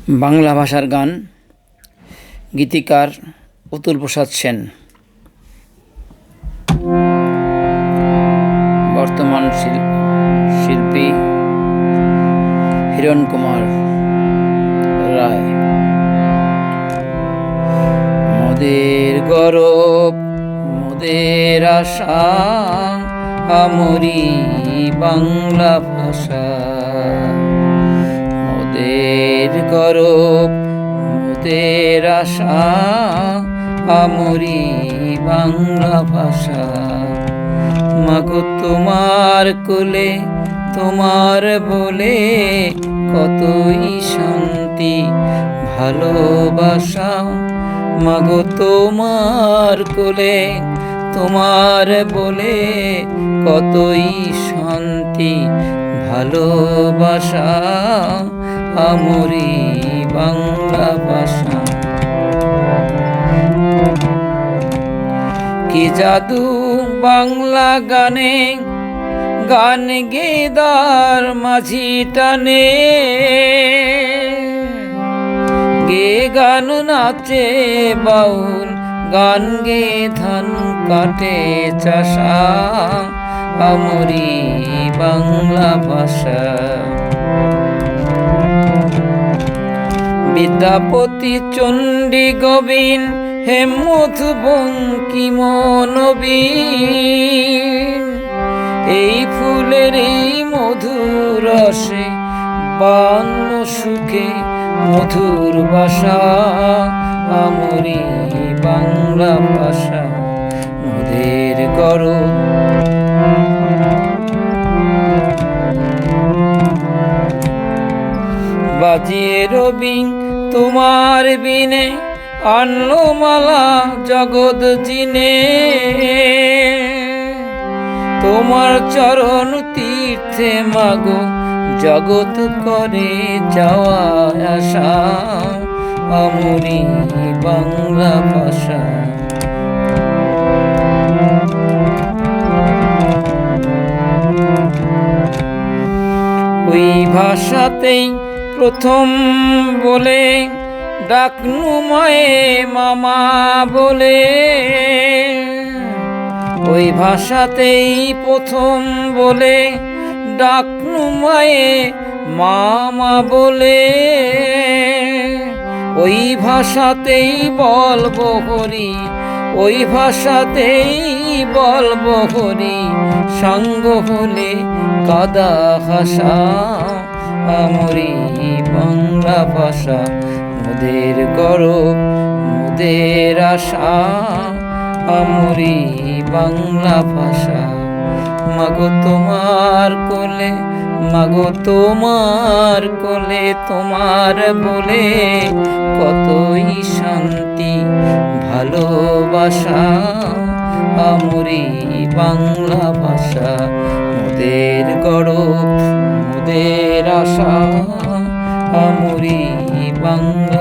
বাংলা ভাষার গান, গীতিকার অতুল প্রসাদ সেন। বর্তমান শিল্পী হিরণ কুমার রায়। মোদের গরব মোদের আশা, আমরি বাংলা ভাষা। মোদের গরব মোদের আশা, আমরি বাংলা ভাষা। মাগো তোমার কোলে তোমার বলে কতই শান্তি ভালোবাসা। মাগো তোমার কোলে তোমার বলে কতই শান্তি ভালোবাসা, আমরি বাংলা ভাষা। কি জাদু বাংলা গানে, গান গেদার মাঝি টানে। গে গান নাচে বাউল, গান গে ধান কাটে চাষা, আমরি বাংলা ভাষা। বিদ্যাপতি চণ্ডী গোবিন্দ হেম মধু বঙ্কিম নবীন, এই ফুলের এই মধুর রসে বান্য সুখে মধুর ভাষা, আমরি বাংলা ভাষা। মোদের গরব বাজিয়ে রবি তোমার বিনে, আনলো মালা জগৎ জিনে। তোমার চরণ তীর্থে মাগো জগৎ করে যাওয়া আশা, আমরি বাংলা ভাষা। ওই ভাষাতেই প্রথম বলে ডাকনু মায়ে মামা বলে। ওই ভাষাতেই প্রথম বলে ডাকনু মায়ে মামা বলে। ওই ভাষাতেই বলবো হরি, ওই ভাষাতেই বলবো হরি, সঙ্গ হলে কাদা হাসা, আমরি বাংলা ভাষা। মোদের গরব মোদের আশা, আমরি বাংলা ভাষা। মাগো তোমার কোলে মাগো তোমার কোলে তোমার বলে কতই শান্তি ভালোবাসা, আমরি বাংলা ভাষা। মোদের গরব মোদের আশা, আমরি বাংলা